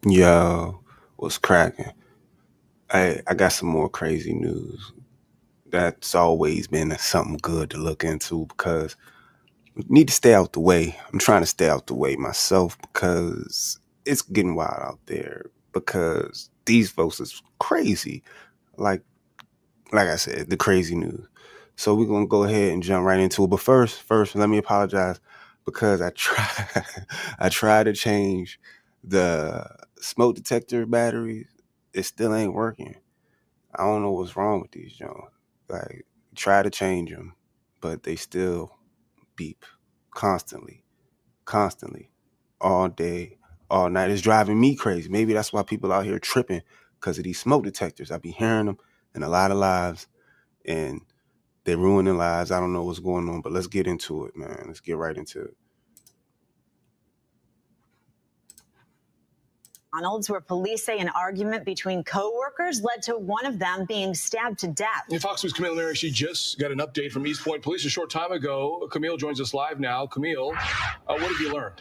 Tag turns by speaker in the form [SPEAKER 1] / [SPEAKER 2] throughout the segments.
[SPEAKER 1] Yo, what's cracking? I got some more crazy news. That's always been something good to look into because we need to stay out the way. I'm trying to stay out the way myself because it's getting wild out there. Because these folks is crazy. Like like I said, the crazy news. So we're gonna go ahead and jump right into it. But first, let me apologize because I try I tried to change the smoke detector batteries. It still ain't working. I don't know what's wrong with these Jones. Like try to change them, but they still beep constantly, constantly, all day, all night. It's driving me crazy. Maybe that's why people out here tripping because of these smoke detectors. I be hearing them in a lot of lives, and they're ruining lives. I don't know what's going on, but let's get into it, man. Let's get right into it.
[SPEAKER 2] McDonald's, where police say an argument between co-workers led to one of them being stabbed to death.
[SPEAKER 3] Fox News' Camille Mary, she just got an update from East Point Police a short time ago. Camille joins us live now. Camille, what have you learned?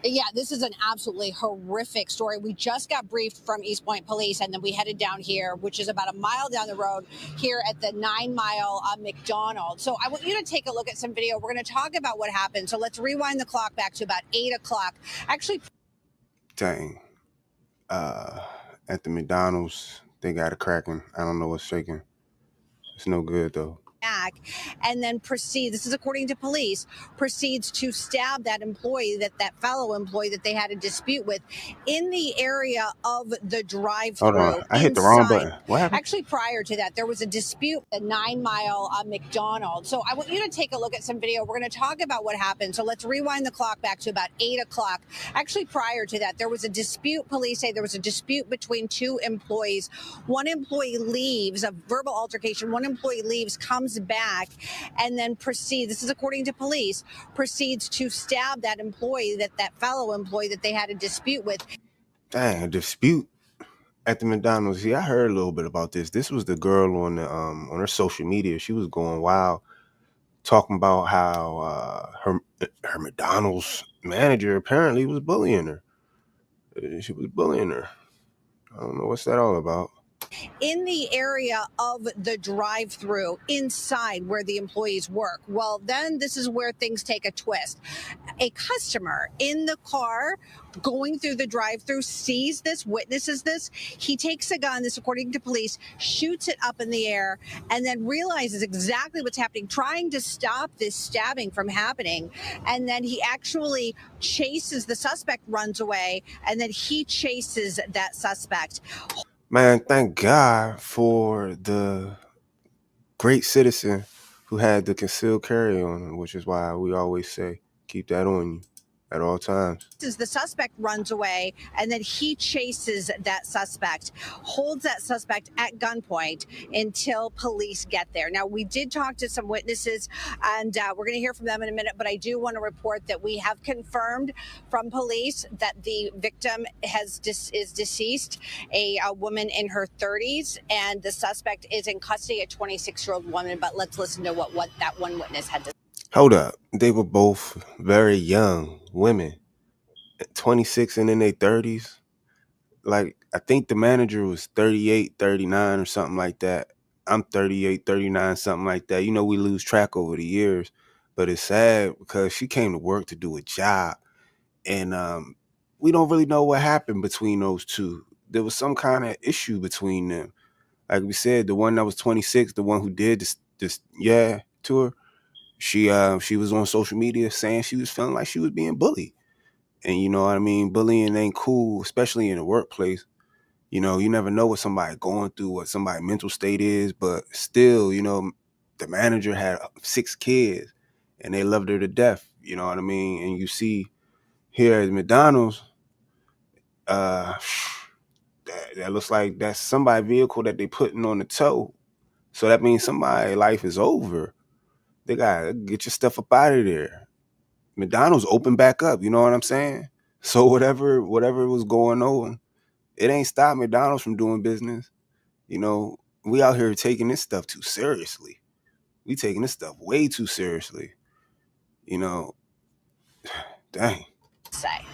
[SPEAKER 4] Yeah, this is an absolutely horrific story. We just got briefed from East Point Police, and then we headed down here, which is about a mile down the road here at the 9 Mile McDonald's. So I want you to take a look at some video. We're going to talk about what happened. So let's rewind the clock back to about 8 o'clock. Actually,
[SPEAKER 1] Dang. At the McDonald's, they got it cracking. I don't know what's shaking. It's no good though.
[SPEAKER 4] back and then this is according to police, proceeds to stab that employee, that fellow employee that they had a dispute with in the area of the drive-through.
[SPEAKER 1] Hold on. I hit the wrong button. What happened?
[SPEAKER 4] Actually, prior to that, there was a dispute at 9 Mile McDonald's. So I want you to take a look at some video. We're going to talk about what happened. So let's rewind the clock back to about 8 o'clock. Actually, prior to that, there was a dispute. Police say there was a dispute between two employees. One employee leaves, a verbal altercation. One employee leaves, comes back, and then this is according to police, proceeds to stab that employee, that fellow employee that they had a dispute with.
[SPEAKER 1] Dang, a dispute at the McDonald's. See, I heard a little bit about this. This was the girl on her social media. She was going wild, talking about how her McDonald's manager apparently was bullying her. She was bullying her. I don't know what's that all about.
[SPEAKER 4] In the area of the drive-through inside where the employees work. Well, then this is where things take a twist. A customer in the car going through the drive-through sees this, witnesses this. He takes a gun, this according to police, shoots it up in the air, and then realizes exactly what's happening, trying to stop this stabbing from happening. And then he actually chases the suspect, runs away, and then he chases that suspect.
[SPEAKER 1] Man, thank God for the great citizen who had the concealed carry on him, which is why we always say keep that on you at all times.
[SPEAKER 4] The suspect runs away, and then he chases that suspect, holds that suspect at gunpoint until police get there. Now, we did talk to some witnesses, and we're going to hear from them in a minute, but I do want to report that we have confirmed from police that the victim is deceased, a woman in her 30s, and the suspect is in custody, a 26-year-old woman. But let's listen to what that one witness had to say.
[SPEAKER 1] Hold up. They were both very young women, 26 and in their 30s. Like, I think the manager was 38, 39 or something like that. I'm 38, 39, something like that. You know, we lose track over the years, but it's sad because she came to work to do a job. And we don't really know what happened between those two. There was some kind of issue between them. Like we said, the one that was 26, the one who did this to her, she was on social media saying she was feeling like she was being bullied. And you know what I mean? Bullying ain't cool, especially in the workplace. You know, you never know what somebody going through, what somebody's mental state is, but still, you know, the manager had 6 kids and they loved her to death. You know what I mean? And you see here at McDonald's, uh, that looks like that's somebody's vehicle that they putting on the tow. So that means somebody's life is over. They gotta get your stuff up out of there. McDonald's open back up, you know what I'm saying? So whatever was going on, it ain't stopped McDonald's from doing business. You know, we out here taking this stuff too seriously. We taking this stuff way too seriously. You know, dang.
[SPEAKER 4] Say.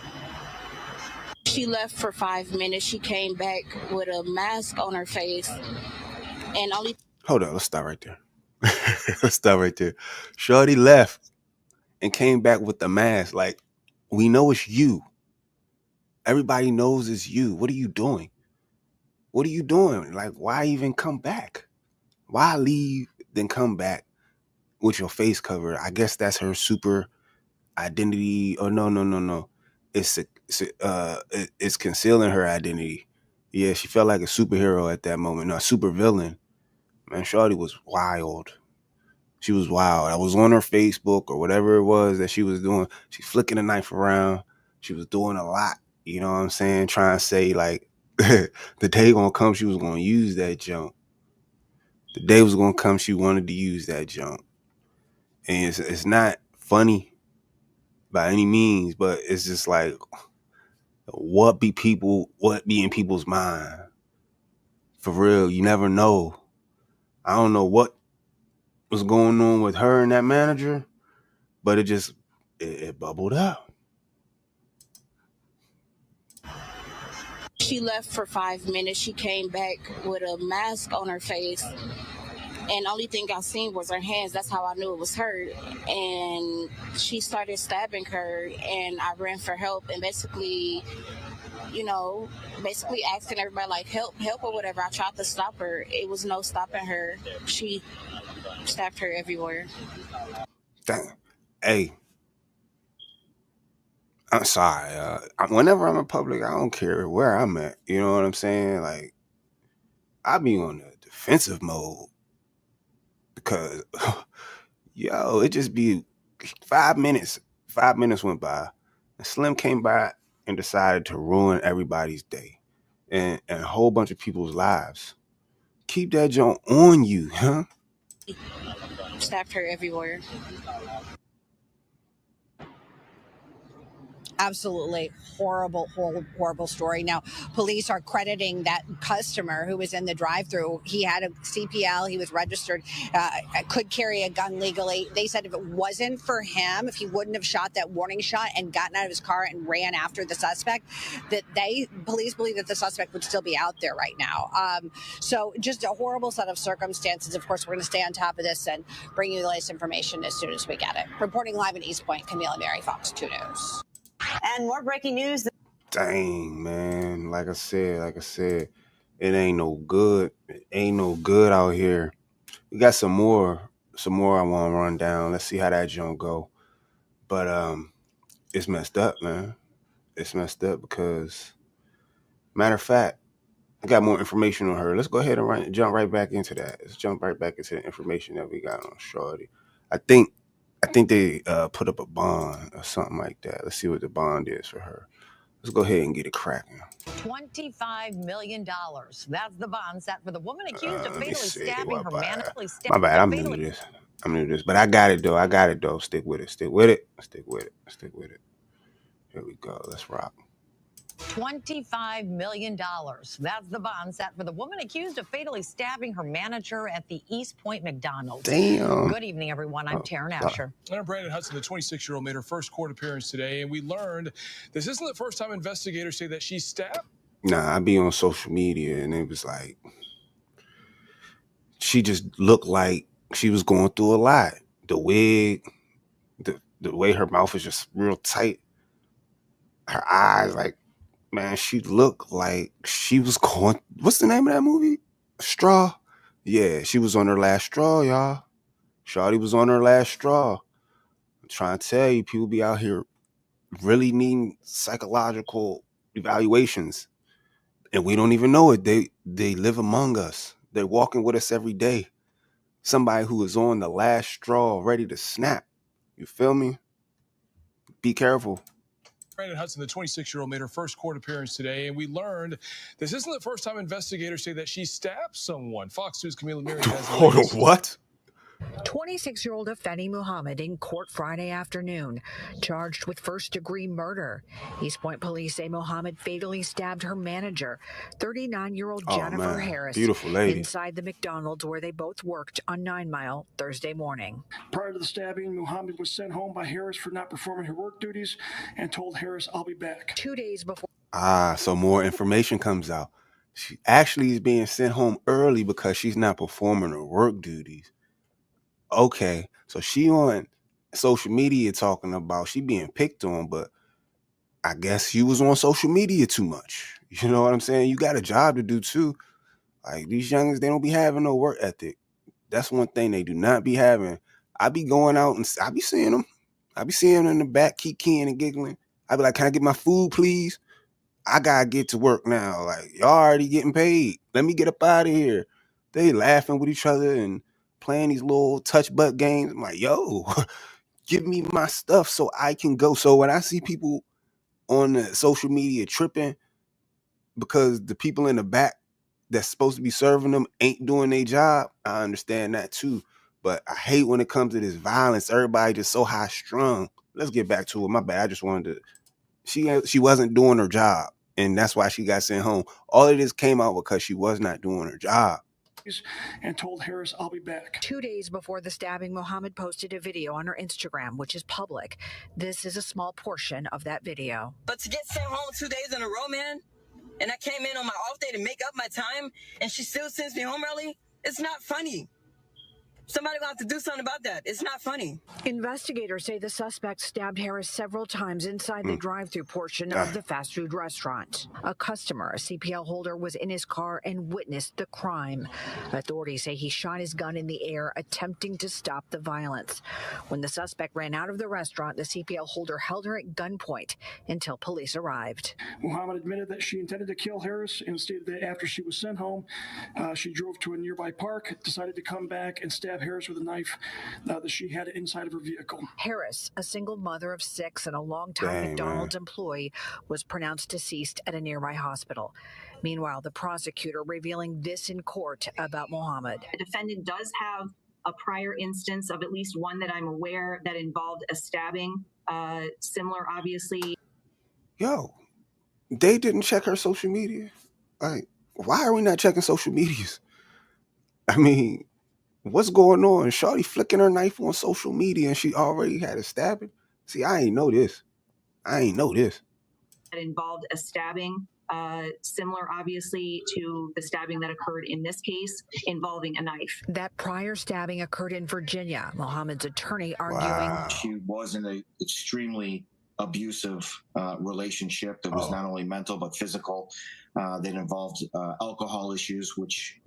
[SPEAKER 5] She left for 5 minutes. She came back with a mask on her face and only.
[SPEAKER 1] Hold on, let's stop right there. Let's stop right there. Shorty left and came back with the mask. Like, we know it's you. Everybody knows it's you. What are you doing? What are you doing? Like, why even come back? Why leave, then come back with your face covered? I guess that's her super identity. Oh, no. It's concealing her identity. Yeah, she felt like a superhero at that moment. No, a super villain. Man, Shorty was wild. She was wild. I was on her Facebook or whatever it was that she was doing. She's flicking the knife around. She was doing a lot. You know what I'm saying? Trying to say, like, the day gonna come, she was gonna use that junk. The day was gonna come, she wanted to use that junk. And it's not funny by any means, but it's just like, what be in people's mind? For real, you never know. I don't know what was going on with her and that manager, but it bubbled up.
[SPEAKER 5] She left for 5 minutes. She came back with a mask on her face. And only thing I seen was her hands. That's how I knew it was her. And she started stabbing her, and I ran for help and basically asking everybody, like, help or whatever. I tried to stop her. It was no stopping her. She stabbed her everywhere.
[SPEAKER 1] Dang. Hey, I'm sorry. Whenever I'm in public, I don't care where I'm at. You know what I'm saying? Like, I be on the defensive mode because, yo, it just be 5 minutes. 5 minutes went by, and Slim came by and decided to ruin everybody's day and a whole bunch of people's lives. Keep that joint on you, huh?
[SPEAKER 5] Stabbed her everywhere.
[SPEAKER 4] Absolutely horrible story. Now, police are crediting that customer who was in the drive-thru. He had a CPL. He was registered, could carry a gun legally. They said if it wasn't for him, if he wouldn't have shot that warning shot and gotten out of his car and ran after the suspect, that police believe that the suspect would still be out there right now. So just a horrible set of circumstances. Of course, we're going to stay on top of this and bring you the latest information as soon as we get it. Reporting live in East Point, Camille and Mary, Fox 2 News.
[SPEAKER 2] And more breaking news.
[SPEAKER 1] Dang, man. Like I said, it ain't no good. It ain't no good out here. We got some more I want to run down. Let's see how that junk go. But it's messed up, man. It's messed up because, matter of fact, I got more information on her. Let's go ahead and jump right back into that. Let's jump right back into the information that we got on Shorty. I think they put up a bond or something like that. Let's see what the bond is for her. Let's go ahead and get it cracking.
[SPEAKER 6] $25 million. That's the bond set for the woman accused of fatally stabbing her man.
[SPEAKER 1] My bad. I'm new to this. But I got it, though. Stick with it. Here we go. Let's rock.
[SPEAKER 6] $25 million. That's the bond set for the woman accused of fatally stabbing her manager at the East Point McDonald's.
[SPEAKER 1] Damn.
[SPEAKER 6] Good evening, everyone. I'm Taryn Asher.
[SPEAKER 3] And Brandon Hudson, the 26-year-old, made her first court appearance today, and we learned this isn't the first time investigators say that she stabbed.
[SPEAKER 1] Nah, I be on social media, and it was like she just looked like she was going through a lot. The wig, the way her mouth is just real tight. Her eyes, like, man, she looked like she was going. What's the name of that movie? Straw. Yeah, she was on her last straw, y'all. Shawty was on her last straw. I'm trying to tell you, people be out here really needing psychological evaluations, and we don't even know it. They live among us. They're walking with us every day. Somebody who is on the last straw, ready to snap. You feel me? Be careful.
[SPEAKER 3] Brandon Hudson, the 26-year-old, made her first court appearance today, and we learned this isn't the first time investigators say that she stabbed someone. Fox News' Camille Miri has
[SPEAKER 1] Hold on, what?
[SPEAKER 7] 26-year-old Afeni Muhammad in court Friday afternoon, charged with first-degree murder. East Point police say Muhammad fatally stabbed her manager, 39-year-old Jennifer Harris,
[SPEAKER 1] beautiful lady,
[SPEAKER 7] inside the McDonald's where they both worked on 9 Mile Thursday morning.
[SPEAKER 8] Prior to the stabbing, Muhammad was sent home by Harris for not performing her work duties and told Harris, "I'll be back."
[SPEAKER 7] 2 days before.
[SPEAKER 1] So more information comes out. She actually is being sent home early because she's not performing her work duties. Okay, so she on social media talking about she being picked on, but I guess she was on social media too much. You know what I'm saying? You got a job to do too. Like these youngins, they don't be having no work ethic. That's one thing they do not be having. I be going out and I be seeing them. I be seeing them in the back, kikiing and giggling. I be like, "Can I get my food, please? I gotta get to work now. Like y'all already getting paid. Let me get up out of here." They laughing with each other and playing these little touch butt games. I'm like, "Yo, give me my stuff so I can go." So when I see people on the social media tripping because the people in the back that's supposed to be serving them ain't doing their job, I understand that too. But I hate when it comes to this violence. Everybody just so high strung. Let's get back to it. My bad. I just wanted to. She wasn't doing her job, and that's why she got sent home. All of this came out because she was not doing her job.
[SPEAKER 8] And told Harris, "I'll be back."
[SPEAKER 7] 2 days before the stabbing, Muhammad posted a video on her Instagram, which is public. This is a small portion of that video.
[SPEAKER 9] But to get sent home 2 days in a row, man, and I came in on my off day to make up my time, and she still sends me home early, it's not funny. Somebody will have to do something about that. It's not funny.
[SPEAKER 7] Investigators say the suspect stabbed Harris several times inside the drive-through portion of the fast food restaurant. A customer, a CPL holder, was in his car and witnessed the crime. Authorities say he shot his gun in the air, attempting to stop the violence. When the suspect ran out of the restaurant, the CPL holder held her at gunpoint until police arrived.
[SPEAKER 8] Muhammad admitted that she intended to kill Harris and stated that after she was sent home, she drove to a nearby park, decided to come back and stab Harris with a knife that she had inside of her vehicle.
[SPEAKER 7] Harris, a single mother of 6 and a longtime McDonald's employee, was pronounced deceased at a nearby hospital. Meanwhile, the prosecutor revealing this in court about Muhammad.
[SPEAKER 10] The defendant does have a prior instance of at least one that I'm aware that involved a stabbing, similar, obviously.
[SPEAKER 1] Yo, they didn't check her social media. Like, why are we not checking social medias? I mean, what's going on? Shawty flicking her knife on social media and she already had a stabbing? See, I ain't know this.
[SPEAKER 10] That involved a stabbing, similar, obviously, to the stabbing that occurred in this case involving a knife.
[SPEAKER 7] That prior stabbing occurred in Virginia. Muhammad's attorney arguing
[SPEAKER 11] she was in an extremely abusive relationship that was not only mental but physical, that involved alcohol issues, which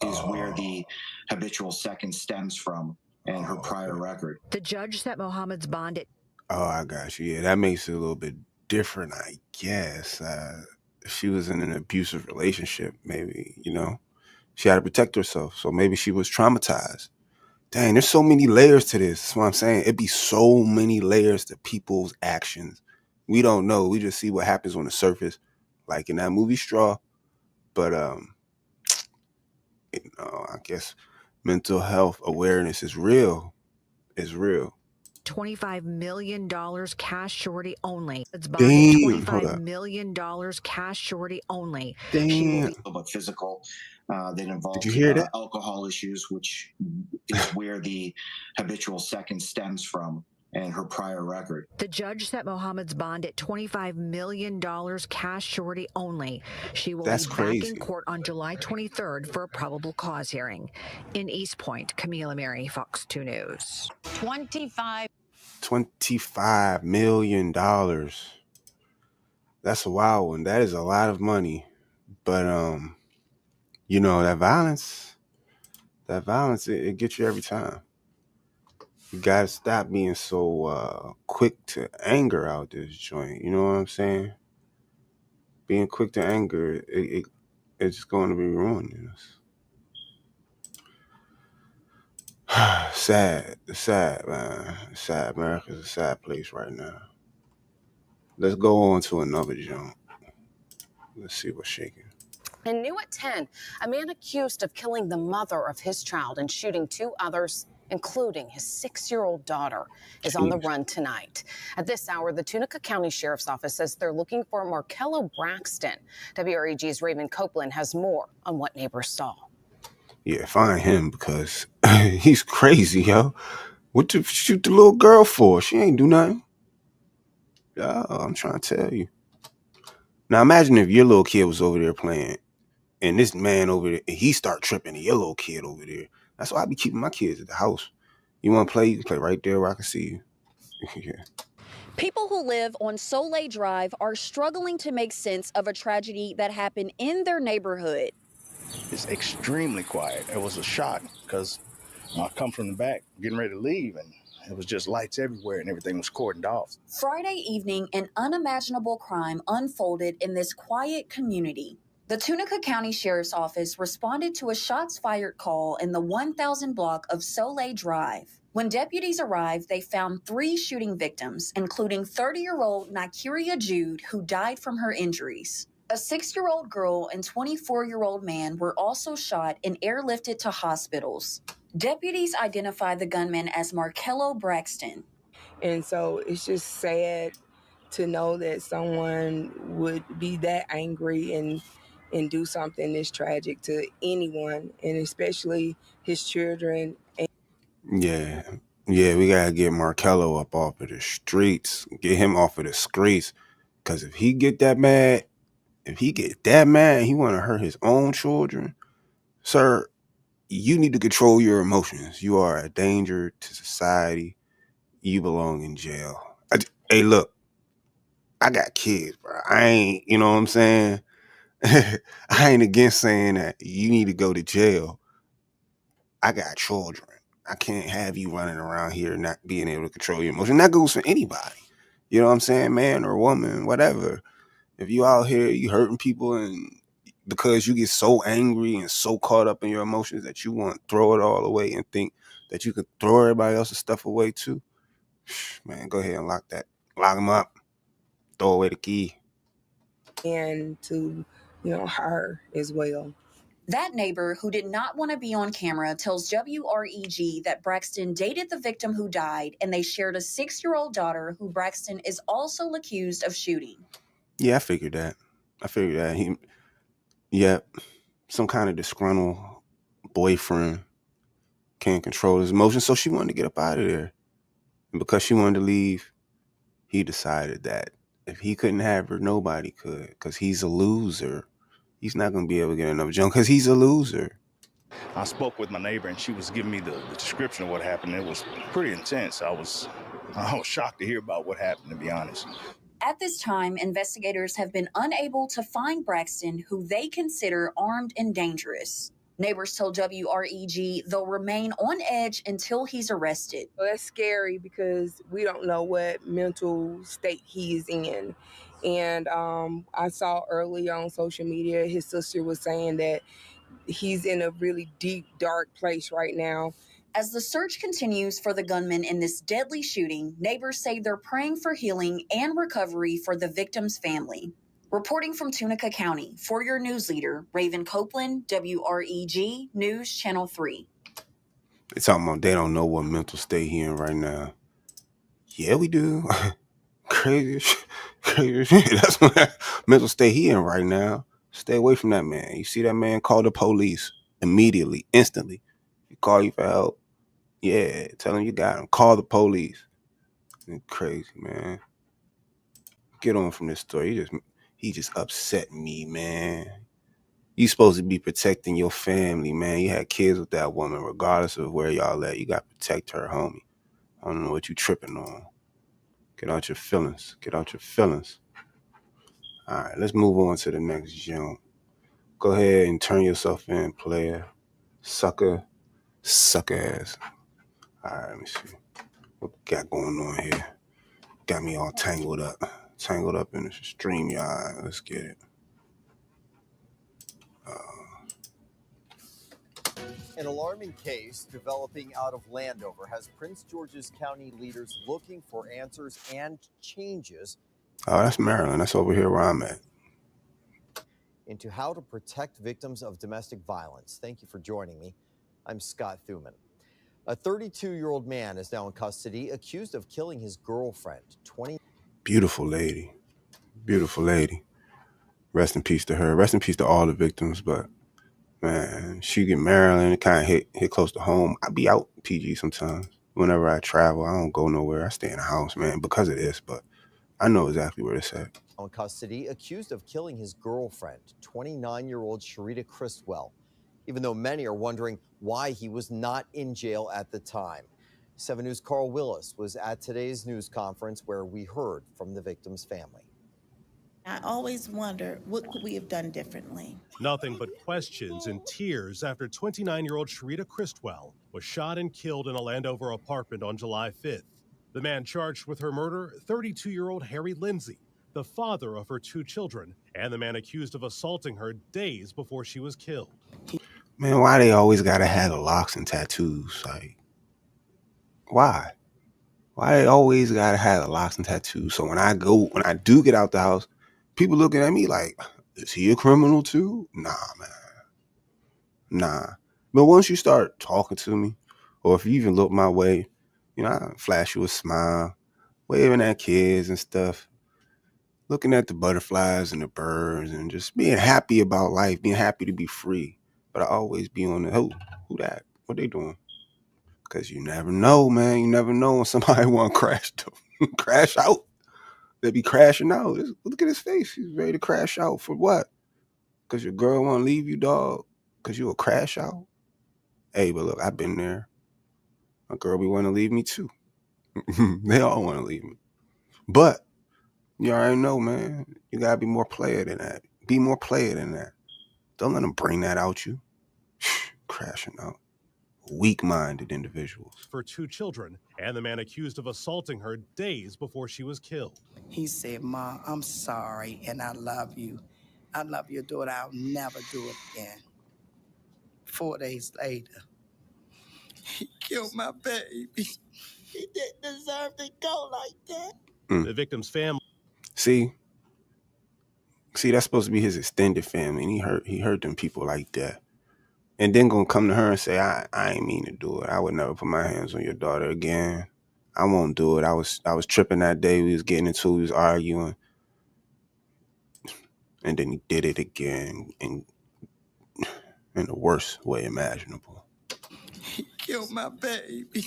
[SPEAKER 11] is where the habitual second stems from, and her prior record.
[SPEAKER 7] The judge set Muhammad's bond at...
[SPEAKER 1] Oh, I got you. Yeah, that makes it a little bit different, I guess. If she was in an abusive relationship, maybe, she had to protect herself. So maybe she was traumatized. Dang, there's so many layers to this. That's what I'm saying. It'd be so many layers to people's actions. We don't know. We just see what happens on the surface, like in that movie Straw. But, I guess mental health awareness is real. It's real.
[SPEAKER 7] $25 million cash surety only. It's
[SPEAKER 1] Damn,
[SPEAKER 7] $25 million cash surety only.
[SPEAKER 1] Damn.
[SPEAKER 11] But physical, that involved
[SPEAKER 1] Did you hear that?
[SPEAKER 11] alcohol issues, which is where the habitual second stems from, and her prior record.
[SPEAKER 7] The judge set Muhammad's bond at $25 million cash surety only. She will be back in court on July 23rd for a probable cause hearing. In East Point, Camila Mary, Fox 2 News.
[SPEAKER 1] $25 million. That's a wild one. That is a lot of money. But that violence, it gets you every time. You gotta stop being so quick to anger out this joint. You know what I'm saying? Being quick to anger, it's going to be ruining us. Sad. It's sad, man. It's sad. America's a sad place right now. Let's go on to another joint. Let's see what's shaking.
[SPEAKER 12] And new at 10, a man accused of killing the mother of his child and shooting 2 others, including his 6-year-old daughter, is on the run tonight. At this hour, the Tunica County Sheriff's Office says they're looking for Markello Braxton. WREG's Raven Copeland has more on what neighbors saw.
[SPEAKER 1] Yeah, find him because he's crazy, yo. What to shoot the little girl for? She ain't do nothing. Yeah, I'm trying to tell you. Now imagine if your little kid was over there playing, and this man over there, and he start tripping, and your little kid over there. That's why I be keeping my kids at the house. You want to play? You can play right there where I can see you. Yeah.
[SPEAKER 13] People who live on Soleil Drive are struggling to make sense of a tragedy that happened in their neighborhood.
[SPEAKER 14] It's extremely quiet. It was a shock because I come from the back getting ready to leave, and it was just lights everywhere and everything was cordoned off.
[SPEAKER 13] Friday evening, an unimaginable crime unfolded in this quiet community. The Tunica County Sheriff's Office responded to a shots fired call in the 1000 block of Soleil Drive. When deputies arrived, they found 3 shooting victims, including 30-year-old Nikeria Jude, who died from her injuries. A 6-year-old girl and 24-year-old man were also shot and airlifted to hospitals. Deputies identified the gunman as Markello Braxton.
[SPEAKER 15] And so it's just sad to know that someone would be that angry and do something this tragic to anyone, and especially his children.
[SPEAKER 1] Yeah, we gotta get Markello up off of the streets. Get him off of the streets. Cause if he get that mad, he wanna hurt his own children, sir, you need to control your emotions. You are a danger to society. You belong in jail. Hey, look, I got kids, bro. I ain't, you know what I'm saying? I ain't against saying that you need to go to jail. I got children. I can't have you running around here not being able to control your emotions. That goes for anybody. You know what I'm saying? Man or woman, whatever. If you out here, you hurting people, and because you get so angry and so caught up in your emotions that you want to throw it all away and think that you could throw everybody else's stuff away too, man, go ahead and lock them up. Throw away the key.
[SPEAKER 15] And to, her as well.
[SPEAKER 13] That neighbor, who did not want to be on camera, tells WREG that Braxton dated the victim who died, and they shared a 6-year-old daughter who Braxton is also accused of shooting.
[SPEAKER 1] Yeah, I figured that. Some kind of disgruntled boyfriend can't control his emotions, so she wanted to get up out of there. And because she wanted to leave, he decided that if he couldn't have her, nobody could, because he's a loser. He's not going to be able to get enough junk because he's a loser.
[SPEAKER 14] I spoke with my neighbor, and she was giving me the description of what happened. It was pretty intense. I was shocked to hear about what happened, to be honest.
[SPEAKER 13] At this time, investigators have been unable to find Braxton, who they consider armed and dangerous. Neighbors told WREG they'll remain on edge until he's arrested.
[SPEAKER 15] Well, that's scary because we don't know what mental state he's in. And I saw early on social media, his sister was saying that he's in a really deep, dark place right now.
[SPEAKER 13] As the search continues for the gunman in this deadly shooting, neighbors say they're praying for healing and recovery for the victim's family. Reporting from Tunica County, for your news leader, Raven Copeland, WREG News Channel 3.
[SPEAKER 1] They're talking about they don't know what mental state he in right now. Yeah, we do. Crazy. That's what mental state he in right now. Stay away from that man. You see that man, call the police immediately, instantly. He call you for help. Yeah, tell him you got him. Call the police. Crazy, man. Get on from this story. He just upset me, man. You supposed to be protecting your family, man. You had kids with that woman, regardless of where y'all at. You got to protect her, homie. I don't know what you tripping on. Get out your feelings. All right, let's move on to the next jump. Go ahead and turn yourself in, player. Sucker ass. All right, let me see. What we got going on here? Got me all tangled up in the StreamYard. Let's get it.
[SPEAKER 16] An alarming case developing out of Landover has Prince George's County leaders looking for answers and changes.
[SPEAKER 1] Oh, that's Maryland. That's over here where I'm at.
[SPEAKER 16] Into how to protect victims of domestic violence. Thank you for joining me. I'm Scott Thuman. A 32-year-old man is now in custody, accused of killing his girlfriend.
[SPEAKER 1] Beautiful lady. Rest in peace to her. Rest in peace to all the victims, but man, she get Maryland, it kind of hit close to home. I be out PG sometimes. Whenever I travel, I don't go nowhere. I stay in the house, man, because of this, but I know exactly where it's at.
[SPEAKER 16] in custody, accused of killing his girlfriend, 29-year-old Sharita Christwell, even though many are wondering why he was not in jail at the time. 7 News' Carl Willis was at today's news conference where we heard from the victim's family.
[SPEAKER 17] I always wonder, what could we have done differently?
[SPEAKER 18] Nothing but questions and tears after 29-year-old Sharita Christwell was shot and killed in a Landover apartment on July 5th. The man charged with her murder, 32-year-old Harry Lindsay, the father of her 2 children, and the man accused of assaulting her days before she was killed.
[SPEAKER 1] Man, why they always gotta have the locks and tattoos? Like, why? Why they always gotta have the locks and tattoos? So when I do get out the house, people looking at me like, is he a criminal too? Nah, man. Nah. But once you start talking to me, or if you even look my way, you know, I flash you a smile, waving at kids and stuff, looking at the butterflies and the birds and just being happy about life, being happy to be free. But I always be on the, who that? What they doing? Because you never know, man. You never know when somebody want to crash out. They be crashing out. Just look at his face. He's ready to crash out for what? Because your girl want to leave you, dog? Because you will crash out? Hey, but look, I've been there. My girl be wanting to leave me too. They all want to leave me. But you already know, man. You got to be more player than that. Be more player than that. Don't let them bring that out you. Crashing out. Weak-minded individuals.
[SPEAKER 18] For 2 children, and the man accused of assaulting her days before she was killed.
[SPEAKER 17] He said, "Ma, I'm sorry, and I love you. I love your daughter. I'll never do it again." 4 days later, he killed my baby. He didn't deserve to go like that.
[SPEAKER 18] The victim's family.
[SPEAKER 1] See, that's supposed to be his extended family, and he hurt them people like that. And then gonna come to her and say, I ain't mean to do it. I would never put my hands on your daughter again. I won't do it. I was tripping that day. We was getting into it. We was arguing. And then he did it again in the worst way imaginable.
[SPEAKER 17] He killed my baby.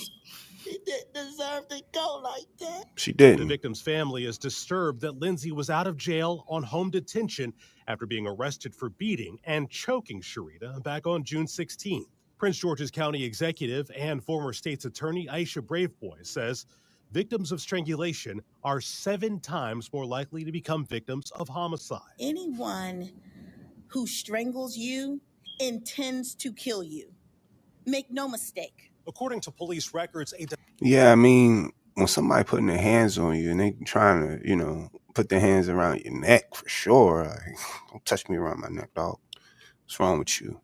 [SPEAKER 17] He didn't deserve to go like that.
[SPEAKER 1] She didn't.
[SPEAKER 18] The victim's family is disturbed that Lindsay was out of jail on home detention after being arrested for beating and choking Sharita back on June 16th. Prince George's County executive and former state's attorney Aisha Braveboy says victims of strangulation are 7 times more likely to become victims of homicide.
[SPEAKER 17] Anyone who strangles you intends to kill you. Make no mistake.
[SPEAKER 18] According to police records,
[SPEAKER 1] Yeah, I mean, when somebody putting their hands on you and they trying to, put their hands around your neck for sure. Like, don't touch me around my neck, dog. What's wrong with you?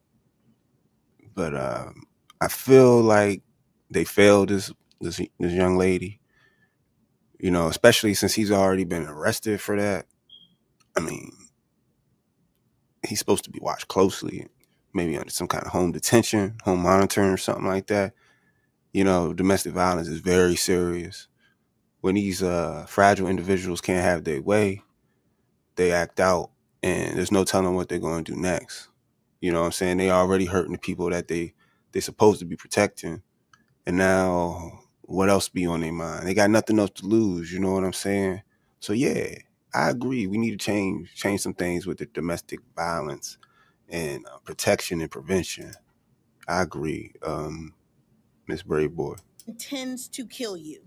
[SPEAKER 1] But I feel like they failed this young lady. Especially since he's already been arrested for that. I mean, he's supposed to be watched closely, maybe under some kind of home detention, home monitoring or something like that. Domestic violence is very serious. When these fragile individuals can't have their way, they act out, and there's no telling what they're going to do next. You know what I'm saying? They already hurting the people that they're supposed to be protecting, and now what else be on their mind? They got nothing else to lose. You know what I'm saying? So yeah, I agree. We need to change some things with the domestic violence and protection and prevention. I agree, Miss Braveboy.
[SPEAKER 17] Intends to kill you.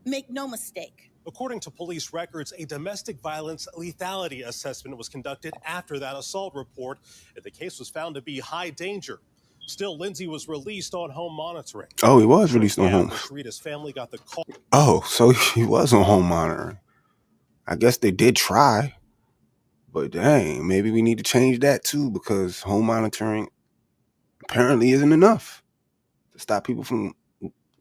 [SPEAKER 17] Make no mistake.
[SPEAKER 18] According to police records, a domestic violence lethality assessment was conducted after that assault report, and the case was found to be high danger. Still, Lindsay was released on home monitoring.
[SPEAKER 1] Oh, he was released on home.
[SPEAKER 18] Sharita's family got the call.
[SPEAKER 1] Oh, so he was on home monitoring. I guess they did try, but dang, maybe we need to change that too, because home monitoring apparently isn't enough to stop people from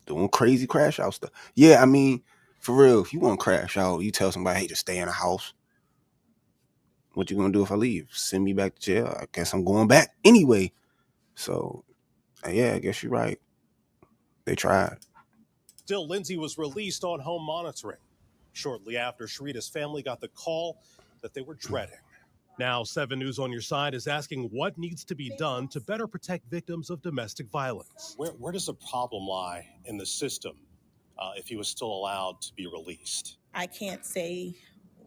[SPEAKER 1] doing crazy crash out stuff. Yeah, I mean, for real, if you want to crash out, you tell somebody, hey, just stay in the house. What you gonna do if I leave? Send me back to jail? I guess I'm going back anyway. So, yeah, I guess you're right. They tried.
[SPEAKER 18] Still, Lindsay was released on home monitoring shortly after Sharita's family got the call that they were dreading. Now, 7 News on Your Side is asking what needs to be done to better protect victims of domestic violence.
[SPEAKER 19] Where does the problem lie in the system if he was still allowed to be released?
[SPEAKER 17] I can't say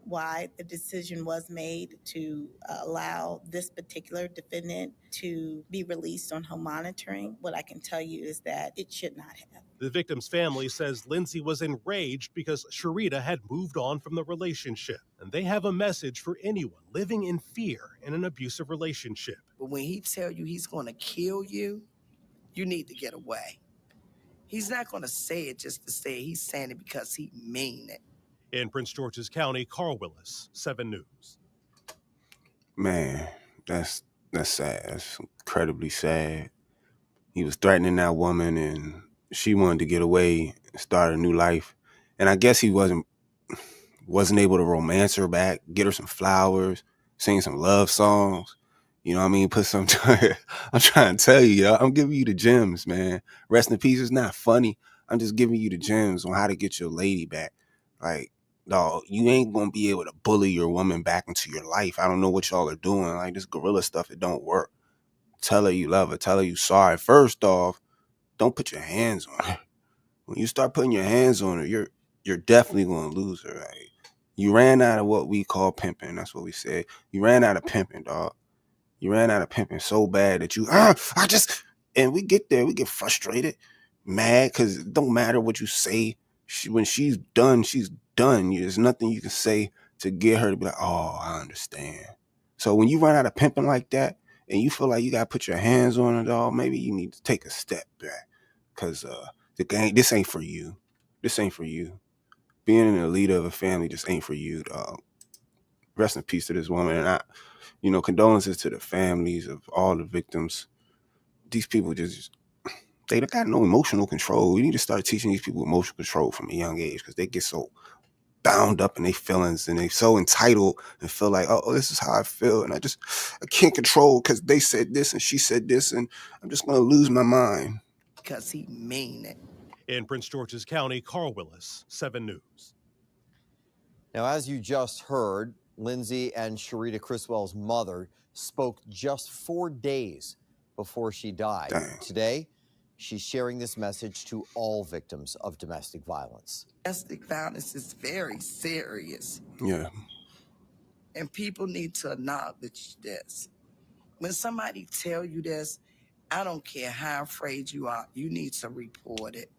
[SPEAKER 20] why the decision was made to allow this particular defendant to be released on home monitoring. What I can tell you is that it should not have.
[SPEAKER 18] The victim's family says Lindsay was enraged because Sharita had moved on from the relationship. And they have a message for anyone living in fear in an abusive relationship.
[SPEAKER 17] But when he tell you he's going to kill you, you need to get away. He's not going to say it just to say it. He's saying it because he mean it.
[SPEAKER 18] In Prince George's County, Carl Willis, 7 News.
[SPEAKER 1] Man, that's sad. That's incredibly sad. He was threatening that woman, and she wanted to get away and start a new life. And I guess he wasn't able to romance her back, get her some flowers, sing some love songs. You know what I mean? Put some I'm trying to tell you, yo, I'm giving you the gems, man. Rest in peace. It's not funny. I'm just giving you the gems on how to get your lady back. Like, dog, you ain't going to be able to bully your woman back into your life. I don't know what y'all are doing. Like, this guerrilla stuff, it don't work. Tell her you love her. Tell her you sorry. First off, don't put your hands on her. When you start putting your hands on her, you're definitely going to lose her. Right? You ran out of what we call pimping. That's what we said. You ran out of pimping, dog. You ran out of pimping so bad that and we get there, we get frustrated, mad, because it don't matter what you say. When she's done, she's done. There's nothing you can say to get her to be like, oh, I understand. So when you run out of pimping like that, and you feel like you got to put your hands on it, dog, maybe you need to take a step back. Because this ain't for you. This ain't for you. Being a leader of a family just ain't for you, dog. Rest in peace to this woman. And condolences to the families of all the victims. These people they got no emotional control. We need to start teaching these people emotional control from a young age because they get so bound up in their feelings and they so entitled and feel like, oh, this is how I feel. And I can't control because they said this and she said this and I'm just going to lose my mind.
[SPEAKER 17] Because he mean it.
[SPEAKER 18] In Prince George's County, Carl Willis, 7 News.
[SPEAKER 16] Now, as you just heard, Lindsay and Sharita Criswell's mother spoke just 4 days before she died.
[SPEAKER 1] Dang.
[SPEAKER 16] Today, she's sharing this message to all victims of domestic violence.
[SPEAKER 17] Domestic violence is very serious.
[SPEAKER 1] Yeah.
[SPEAKER 17] And people need to acknowledge this. When somebody tell you this, I don't care how afraid you are, you need to report it.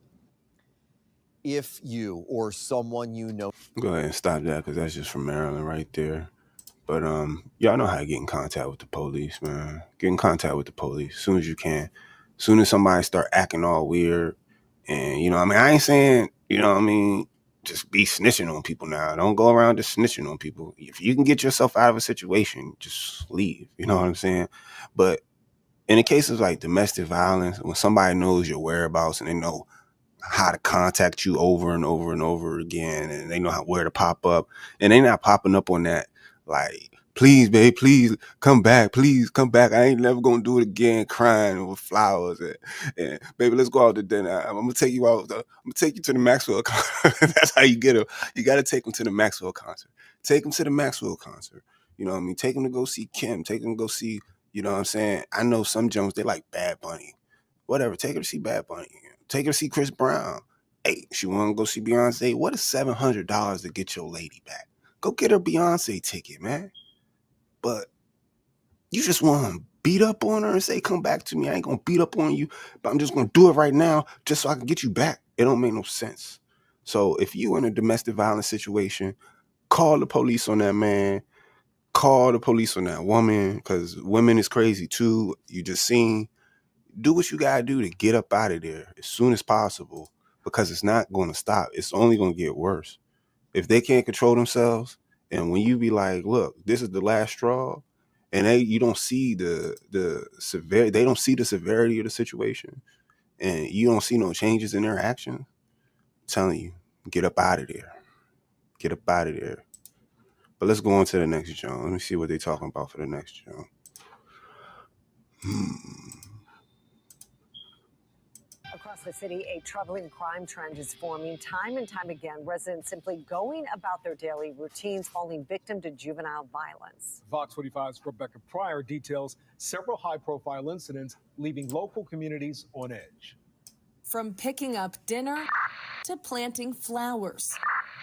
[SPEAKER 16] If you or someone you know...
[SPEAKER 1] Go ahead and stop that because that's just from Maryland right there. But y'all know how to get in contact with the police, man. Get in contact with the police as soon as you can. As soon as somebody start acting all weird. And, I ain't saying, just be snitching on people now. Don't go around just snitching on people. If you can get yourself out of a situation, just leave. You know what I'm saying? But in the cases like domestic violence, when somebody knows your whereabouts and they know how to contact you over and over and over again, and they know where to pop up, and they not popping up on that, like, please, babe, please come back. I ain't never gonna do it again, crying with flowers. And baby, let's go out to dinner. I'm gonna take you out. I'm gonna take you to the Maxwell concert. That's how you get them. You gotta take them to the Maxwell concert. Take them to the Maxwell concert. You know what I mean? Take them to go see Kim. Take them to go see, you know what I'm saying? I know some Jones, they like Bad Bunny. Whatever, take her to see Bad Bunny. Take her to see Chris Brown. Hey, she wanna go see Beyonce? What is $700 to get your lady back? Go get her Beyonce ticket, man. But you just want to beat up on her and say, come back to me. I ain't going to beat up on you, but I'm just going to do it right now just so I can get you back. It don't make no sense. So if you in a domestic violence situation, call the police on that man. Call the police on that woman because women is crazy too. You just seen. Do what you got to do to get up out of there as soon as possible because it's not going to stop. It's only going to get worse. If they can't control themselves, and when you be like, look, this is the last straw, and you don't see the severity, they don't see the severity of the situation, and you don't see no changes in their actions, I'm telling you, get up out of there. Get up out of there. But let's go on to the next joint. Let me see what they're talking about for the next joint.
[SPEAKER 21] Across the city, a troubling crime trend is forming. Time and time again, residents simply going about their daily routines, falling victim to juvenile violence.
[SPEAKER 22] Fox 45's Rebecca Pryor details several high-profile incidents leaving local communities on edge.
[SPEAKER 23] From picking up dinner to planting flowers.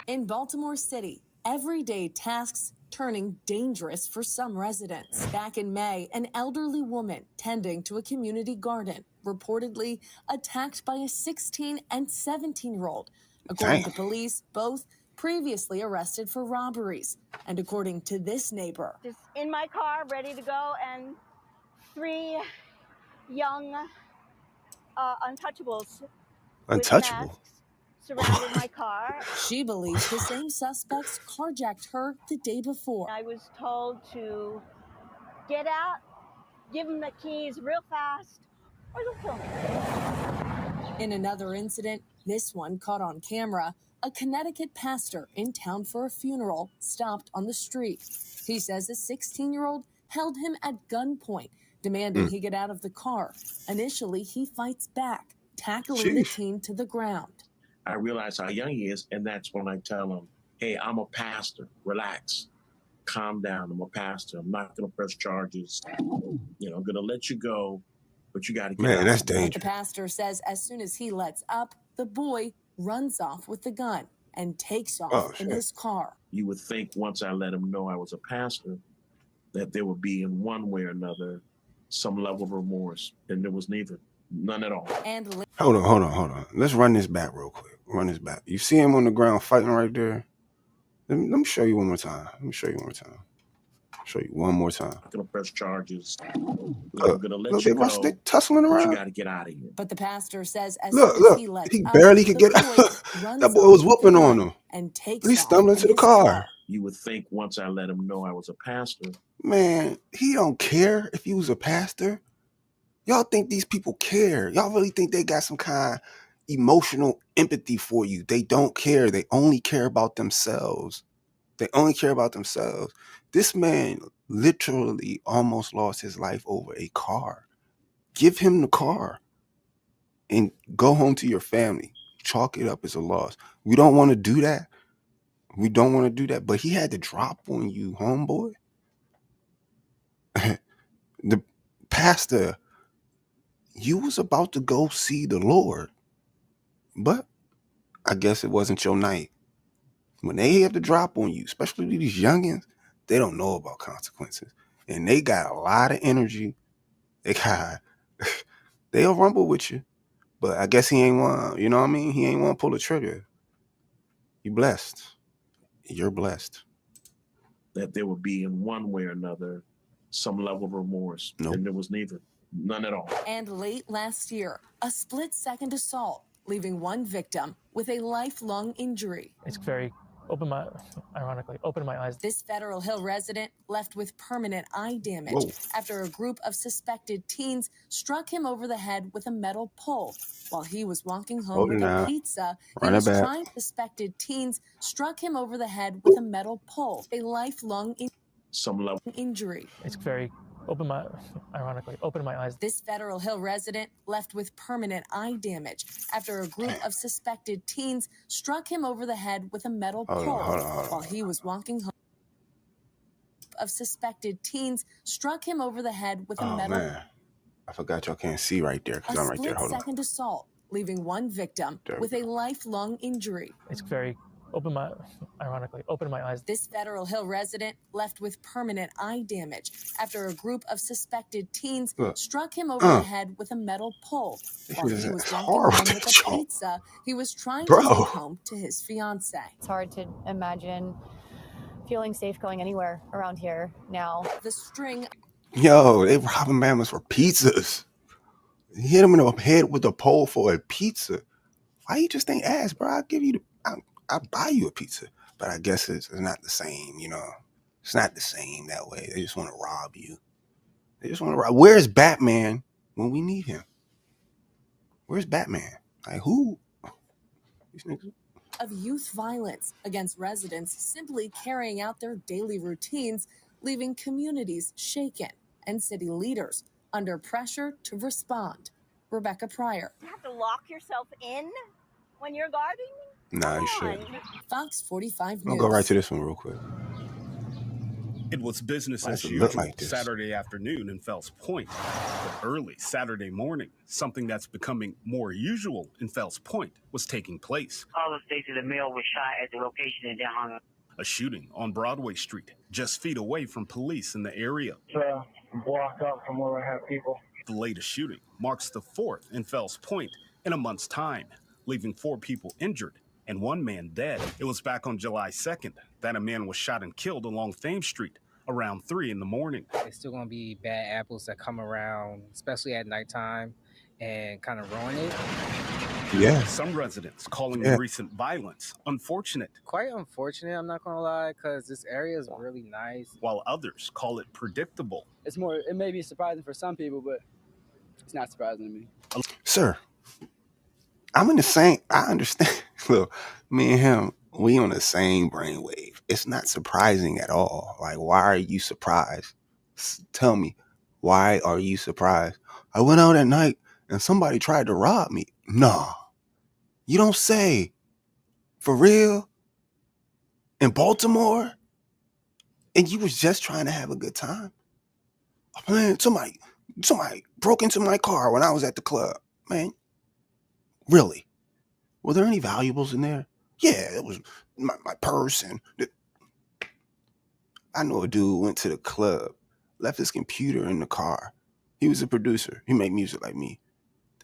[SPEAKER 23] In Baltimore City,
[SPEAKER 4] everyday tasks turning dangerous for some residents. Back in May, an elderly woman tending to a community garden reportedly attacked by a 16 and 17-year-old. According to police, both previously arrested for robberies. And according to this neighbor,
[SPEAKER 5] just in my car, ready to go, and 3 young untouchables with masks surrounded my car.
[SPEAKER 4] She believes the same suspects carjacked her the day before.
[SPEAKER 5] I was told to get out, give them the keys real fast, or they'll kill me.
[SPEAKER 4] In another incident, this one caught on camera, a Connecticut pastor in town for a funeral stopped on the street. He says a 16-year-old held him at gunpoint, demanding he get out of the car. Initially, he fights back, tackling the teen to the ground.
[SPEAKER 23] I realize how young he is, and that's when I tell him, hey, I'm a pastor. Relax. Calm down. I'm a pastor. I'm not going to press charges. You know, I'm going to let you go, but you got to get out.
[SPEAKER 1] Man, that's dangerous.
[SPEAKER 4] The pastor says as soon as he lets up, the boy runs off with the gun and takes off in his car.
[SPEAKER 23] You would think once I let him know I was a pastor that there would be in one way or another some level of remorse, and there was neither. None at all.
[SPEAKER 4] And
[SPEAKER 1] Hold on. Let's run this back real quick. Run this back. You see him on the ground fighting right there? Let me show you one more time. Show you one more time.
[SPEAKER 23] I'm going to press charges. I'm
[SPEAKER 1] Look,
[SPEAKER 23] going to let you go.
[SPEAKER 1] They tussling
[SPEAKER 23] but
[SPEAKER 1] around.
[SPEAKER 23] you got to get out of here.
[SPEAKER 4] But the pastor says as
[SPEAKER 1] Look,
[SPEAKER 4] soon as he lets
[SPEAKER 1] he
[SPEAKER 4] up,
[SPEAKER 1] barely could
[SPEAKER 4] the
[SPEAKER 1] get
[SPEAKER 4] boy
[SPEAKER 1] out.
[SPEAKER 4] runs
[SPEAKER 1] That boy
[SPEAKER 4] off
[SPEAKER 1] was
[SPEAKER 4] with the
[SPEAKER 1] whooping on
[SPEAKER 4] gun
[SPEAKER 1] him.
[SPEAKER 4] and takes
[SPEAKER 1] He's
[SPEAKER 4] off
[SPEAKER 1] stumbling
[SPEAKER 4] in
[SPEAKER 1] to the
[SPEAKER 4] his
[SPEAKER 1] car.
[SPEAKER 23] You would think once I let him know I was a pastor.
[SPEAKER 1] Man, he don't care if he was a pastor. Y'all think these people care? Y'all really think they got some kind of emotional empathy for you? They don't care. They only care about themselves. This man literally almost lost his life over a car. Give him the car and go home to your family. Chalk it up as a loss. We don't want to do that. But he had to drop on you, homeboy. The pastor, you was about to go see the Lord, but I guess it wasn't your night. When they have to drop on you, especially these youngins, they don't know about consequences. And they got a lot of energy. They'll rumble with you. But I guess he ain't want, you know what I mean? He ain't want to pull the trigger. You blessed. You're blessed.
[SPEAKER 23] That there would be in one way or another some level of remorse.
[SPEAKER 1] Nope.
[SPEAKER 23] And there was neither. None at all.
[SPEAKER 4] And late last year, a split-second assault, leaving one victim with a lifelong injury.
[SPEAKER 24] It's very opened my eyes.
[SPEAKER 4] This Federal Hill resident left with permanent eye damage after a group of suspected teens struck him over the head with a metal pole while he was walking home with a pizza. Suspected teens struck him over the head with a metal pole, a lifelong injury.
[SPEAKER 24] It's very opened my eyes.
[SPEAKER 4] This Federal Hill resident left with permanent eye damage after a group of suspected teens struck him over the head with a metal pole while he was walking home. Of suspected teens struck him over the head with a metal.
[SPEAKER 1] Man, I forgot y'all can't see right there because I'm right there. Hold on.
[SPEAKER 4] A split-second assault, leaving one victim with a lifelong injury.
[SPEAKER 24] It's very opened my eyes.
[SPEAKER 4] This Federal Hill resident left with permanent eye damage after a group of suspected teens struck him over the head with a metal pole while he was walking home with a pizza he was trying to take home to his fiance.
[SPEAKER 25] It's hard to imagine feeling safe going anywhere around here now.
[SPEAKER 4] The string.
[SPEAKER 1] Yo, they robbing mamas for pizzas. He hit him in the head with a pole for a pizza. Why you just ain't ask, bro? I'll buy you a pizza. But I guess it's not the same, you know. It's not the same that way. They just want to rob you. Where's Batman when we need him? Where's Batman? Like, who? These niggas.
[SPEAKER 4] Of youth violence against residents simply carrying out their daily routines, leaving communities shaken and city leaders under pressure to respond. Rebecca Pryor.
[SPEAKER 5] You have to lock yourself in when you're guarding?
[SPEAKER 1] Nah, you should.
[SPEAKER 4] Fox 45 News.
[SPEAKER 1] I'll go right to this one real quick.
[SPEAKER 26] It was business
[SPEAKER 1] Why
[SPEAKER 26] as
[SPEAKER 1] does it look
[SPEAKER 26] usual
[SPEAKER 1] like this?
[SPEAKER 26] Saturday afternoon in Fells Point. But early Saturday morning, something that's becoming more usual in Fells Point was taking place.
[SPEAKER 27] Caller Stacy, the male was shot at the location in downtown.
[SPEAKER 26] A shooting on Broadway Street, just feet away from police in the area.
[SPEAKER 2] Block up from where I have people.
[SPEAKER 26] The latest shooting marks the fourth in Fells Point in a month's time, leaving 4 people injured and 1 man dead. It was back on July 2nd that a man was shot and killed along Thames Street around 3 in the morning.
[SPEAKER 3] There's still going to be bad apples that come around, especially at nighttime, and kind of ruin it.
[SPEAKER 1] Yeah.
[SPEAKER 26] Some residents calling the recent violence unfortunate.
[SPEAKER 3] Quite unfortunate, I'm not going to lie, because this area is really nice.
[SPEAKER 26] While others call it predictable.
[SPEAKER 6] It may be surprising for some people, but it's not surprising to me.
[SPEAKER 1] Sir, I'm in the same, I understand. Look, me and him, we on the same brainwave. It's not surprising at all. Like, why are you surprised? Tell me, why are you surprised? I went out at night and somebody tried to rob me. Nah, you don't say. For real? In Baltimore? And you was just trying to have a good time? Oh, man, somebody broke into my car when I was at the club. Man, really? Were there any valuables in there? Yeah, it was my purse. And I know a dude went to the club, left his computer in the car. He was a producer. He made music like me.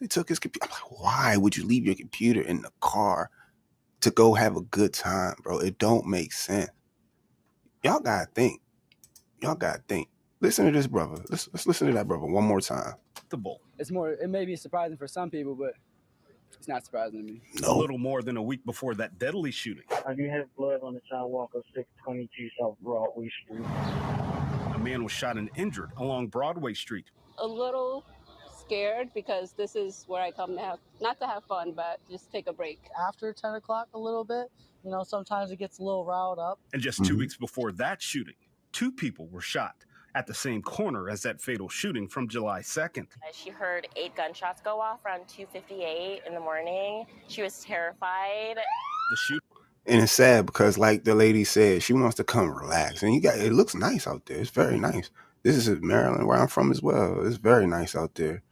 [SPEAKER 1] They took his computer. I'm like, why would you leave your computer in the car to go have a good time, bro? It don't make sense. Y'all gotta think. Listen to this brother. Let's listen to that brother one more time.
[SPEAKER 6] It may be surprising for some people, but it's not surprising to me.
[SPEAKER 26] A little more than a week before that deadly shooting.
[SPEAKER 2] I do have blood on the sidewalk of 622 South Broadway Street.
[SPEAKER 26] A man was shot and injured along Broadway Street.
[SPEAKER 8] A little scared because this is where I come now, not to have fun, but just take a break.
[SPEAKER 9] After 10 o'clock a little bit, sometimes it gets a little riled up.
[SPEAKER 26] And just 2 weeks before that shooting, 2 people were shot at the same corner as that fatal shooting from July 2nd.
[SPEAKER 10] She heard 8 gunshots go off around 2:58 in the morning. She was terrified.
[SPEAKER 26] The shooting.
[SPEAKER 1] And it's sad because, like the lady said, she wants to come relax. And it looks nice out there. It's very nice. This is Maryland, where I'm from as well. It's very nice out there.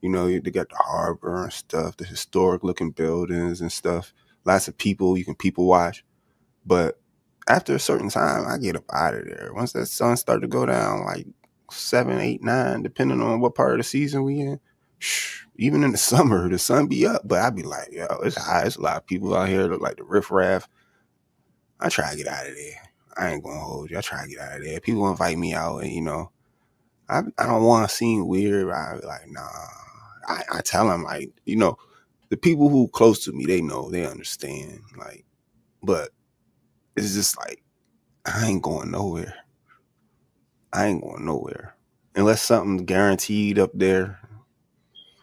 [SPEAKER 1] They got the harbor and stuff, the historic looking buildings and stuff. Lots of people, you can people watch. But after a certain time, I get up out of there. Once that sun started to go down, like 7, 8, 9, depending on what part of the season we in. Even in the summer, the sun be up, but I be like, yo, it's hot. It's a lot of people out here look like the riffraff. I try to get out of there. I ain't gonna hold you. I try to get out of there. People invite me out, and I don't want to seem weird. I be like, nah. I tell them, like, the people who close to me, they know, they understand. Like, but it's just like, I ain't going nowhere. Unless something's guaranteed up there,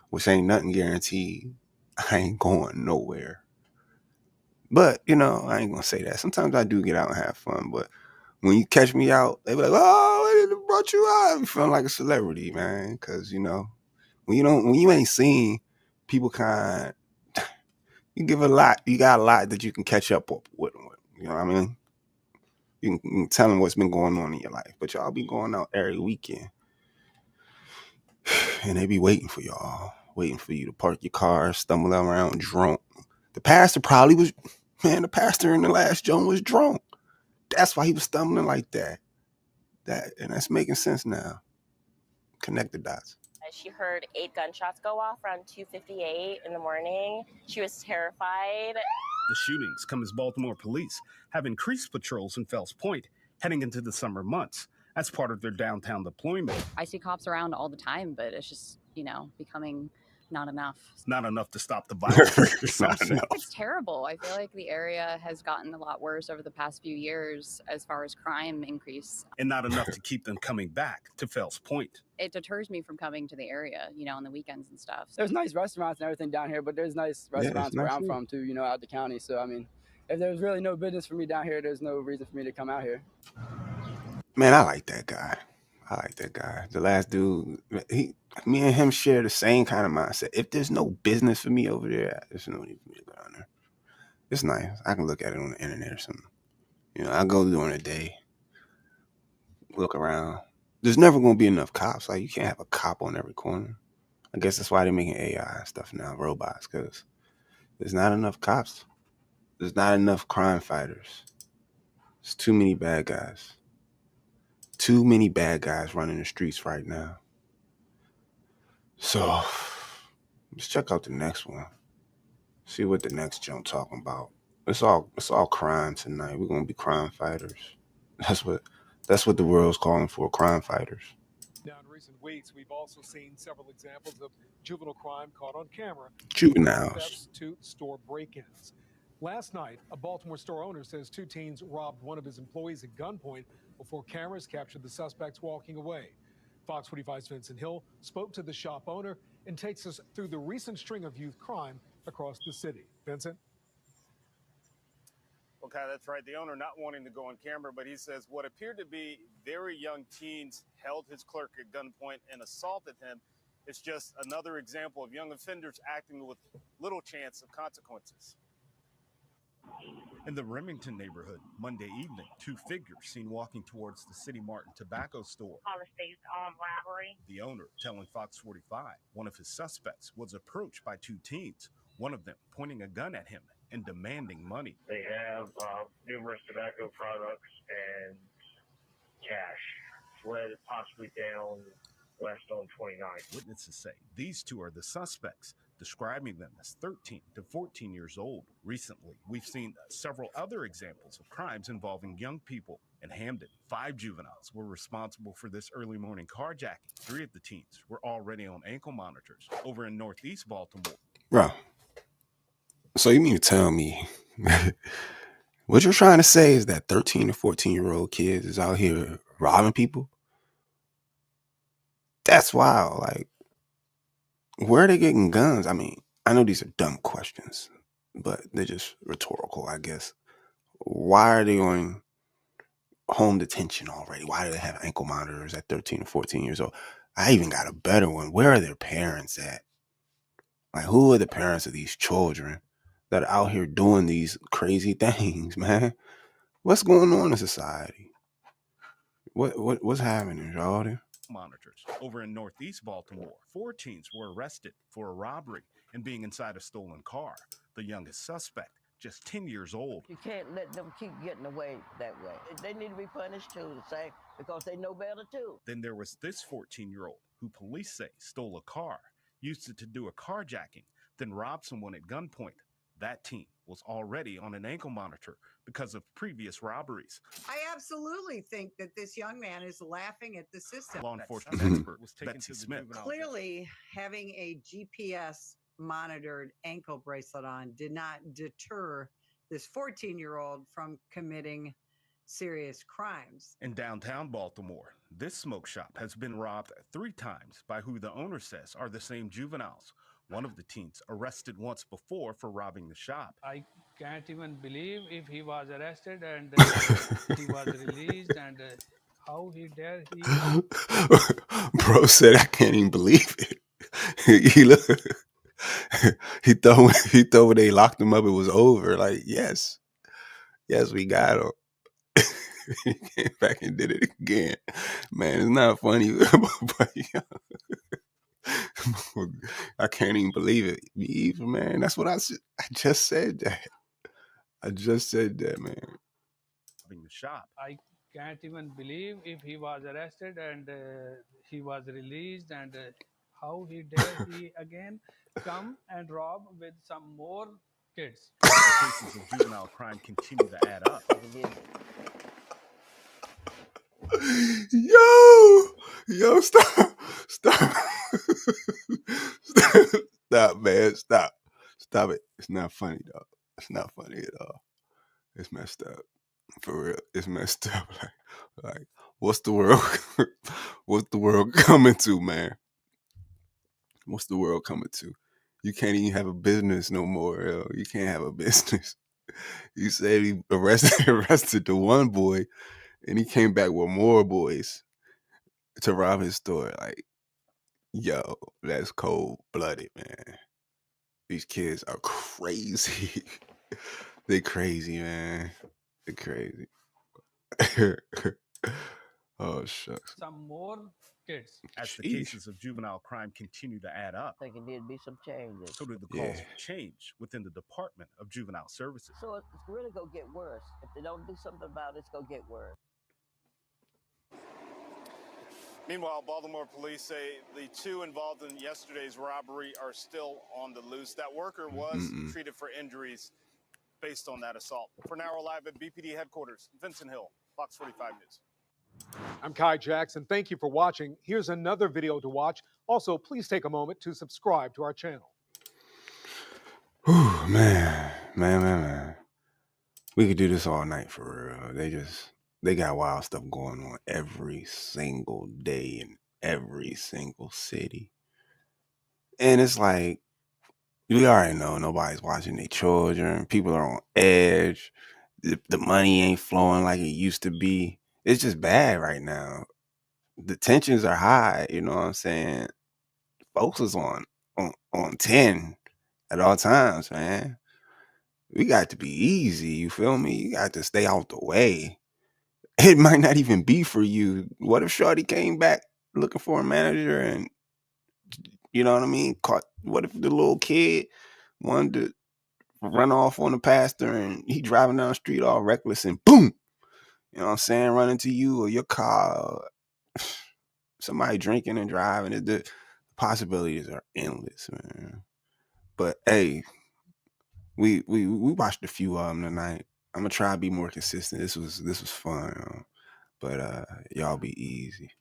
[SPEAKER 1] which ain't nothing guaranteed, I ain't going nowhere. But, I ain't going to say that. Sometimes I do get out and have fun, but when you catch me out, they be like, oh, they brought you out. I'm feeling like a celebrity, man. Because, when you ain't seen, people you give a lot. You got a lot that you can catch up with. You know what I mean? You can tell them what's been going on in your life. But y'all be going out every weekend. And they be waiting for y'all. Waiting for you to park your car, stumble around drunk. The pastor probably was, the pastor in the last joint was drunk. That's why he was stumbling like that. And that's making sense now. Connect the dots.
[SPEAKER 10] She heard 8 gunshots go off around 2:58 in the morning. She was terrified.
[SPEAKER 26] The shootings come as Baltimore police have increased patrols in Fells Point heading into the summer months as part of their downtown deployment.
[SPEAKER 27] I see cops around all the time, but it's just, becoming not enough.
[SPEAKER 26] It's not enough to stop the violence.
[SPEAKER 27] It's terrible. I feel like the area has gotten a lot worse over the past few years as far as crime increase.
[SPEAKER 26] And not enough to keep them coming back to Fells Point.
[SPEAKER 27] It deters me from coming to the area, on the weekends and stuff.
[SPEAKER 6] There's nice restaurants and everything down here, but there's nice restaurants where I'm from too, out the county. So, if there's really no business for me down here, there's no reason for me to come out here.
[SPEAKER 1] Man, I like that guy. The last dude, me and him share the same kind of mindset. If there's no business for me over there, there's no need for me to go down there. It's nice. I can look at it on the internet or something. I go during the day, look around. There's never going to be enough cops. Like, you can't have a cop on every corner. I guess that's why they're making AI and stuff now, robots, because there's not enough cops. There's not enough crime fighters. It's too many bad guys. Too many bad guys running the streets right now. So let's check out the next one. See what the next jump talking about. It's all crime tonight. We're gonna be crime fighters. That's what the world's calling for, crime fighters.
[SPEAKER 22] Now, in recent weeks, we've also seen several examples of juvenile crime caught on camera.
[SPEAKER 1] Juveniles.
[SPEAKER 22] Thefts to store break-ins. Last night, a Baltimore store owner says 2 teens robbed one of his employees at gunpoint before cameras captured the suspects walking away. Fox 45's Vincent Hill spoke to the shop owner and takes us through the recent string of youth crime across the city. Vincent?
[SPEAKER 26] Okay, that's right. The owner not wanting to go on camera, but he says what appeared to be very young teens held his clerk at gunpoint and assaulted him. It's just another example of young offenders acting with little chance of consequences. In the Remington neighborhood, Monday evening, 2 figures seen walking towards the City Martin tobacco store.
[SPEAKER 7] Policy's armed robbery.
[SPEAKER 26] The owner telling Fox 45 one of his suspects was approached by 2 teens, one of them pointing a gun at him and demanding money.
[SPEAKER 11] They have numerous tobacco products and cash. Fled possibly down west on 29.
[SPEAKER 26] Witnesses say these 2 are the suspects, describing them as 13 to 14 years old. Recently, we've seen several other examples of crimes involving young people. In Hamden, 5 juveniles were responsible for this early morning carjacking. 3 of the teens were already on ankle monitors. Over in Northeast Baltimore.
[SPEAKER 1] Bro, so you mean to tell me what you're trying to say is that 13 to 14-year-old kids is out here robbing people? That's wild. Like, where are they getting guns? I mean, I know these are dumb questions, but they're just rhetorical, I guess. Why are they on home detention already? Why do they have ankle monitors at 13 or 14 years old? I even got a better one. Where are their parents at? Like, who are the parents of these children that are out here doing these crazy things, man? What's going on in society? What's happening, Jordan?
[SPEAKER 26] Monitors. Over in Northeast Baltimore, 4 teens were arrested for a robbery and being inside a stolen car. The youngest suspect, just 10 years old.
[SPEAKER 12] You can't let them keep getting away that way. They need to be punished too, the same, because they know better too.
[SPEAKER 26] Then there was this 14-year-old who police say stole a car, used it to do a carjacking, then robbed someone at gunpoint. That teen was already on an ankle monitor because of previous robberies.
[SPEAKER 13] I absolutely think that this young man is laughing at the system.
[SPEAKER 26] Law enforcement expert was taken Betsy
[SPEAKER 13] to
[SPEAKER 26] Smith.
[SPEAKER 13] Clearly, having a GPS monitored ankle bracelet on did not deter this 14-year-old from committing serious crimes.
[SPEAKER 26] In downtown Baltimore, this smoke shop has been robbed 3 times by who the owner says are the same juveniles. One of the teens arrested once before for robbing the shop.
[SPEAKER 14] I can't even believe if he was arrested and he was released and how he dare he...
[SPEAKER 1] Bro said, I can't even believe it. He thought when they locked him up, it was over. Like, yes, we got him. He came back and did it again. Man, it's not funny, but I can't even believe it. Me either, man. That's what I said. I just said that, man.
[SPEAKER 26] The shop.
[SPEAKER 14] I can't even believe if he was arrested and he was released and how he dare he again come and rob with some more kids.
[SPEAKER 26] Cases of juvenile crime continue to add up.
[SPEAKER 1] Yo, stop, man, stop it. It's not funny, dog. It's not funny at all. It's messed up, for real. It's messed up. Like, what's the world coming to, man? What's the world coming to? You can't even have a business no more. Yo. You can't have a business. You said he arrested the one boy, and he came back with more boys to rob his store. Like, yo, that's cold-blooded, man. These kids are crazy. They crazy, man. They're crazy. Oh, shucks.
[SPEAKER 14] Some more kids.
[SPEAKER 26] As the cases of juvenile crime continue to add up,
[SPEAKER 12] I think it need to be some changes.
[SPEAKER 26] so do the calls for change within the Department of Juvenile Services.
[SPEAKER 12] So it's really going to get worse. If they don't do something about it, it's going to get worse.
[SPEAKER 15] Meanwhile, Baltimore police say the two involved in yesterday's robbery are still on the loose. That worker was treated for injuries based on that assault. For now, we're live at BPD headquarters. Vincent Hill, Fox 45 News.
[SPEAKER 22] I'm Kai Jackson. Thank you for watching. Here's another video to watch. Also, please take a moment to subscribe to our channel.
[SPEAKER 1] Whew, man. We could do this all night for real. They got wild stuff going on every single day in every single city. And it's like, we already know nobody's watching their children. People are on edge. The money ain't flowing like it used to be. It's just bad right now. The tensions are high, you know what I'm saying? Folks is on 10 at all times, man. We got to be easy, you feel me? You got to stay out the way. It might not even be for you. What if Shorty came back looking for a manager and, you know what I mean, what if the little kid wanted to run off on the pastor and he driving down the street all reckless and boom, you know what I'm saying, run into you or your car, somebody drinking and driving. The possibilities are endless, man. But hey, we watched a few of them tonight. I'm gonna try to be more consistent. This was fun, but y'all be easy.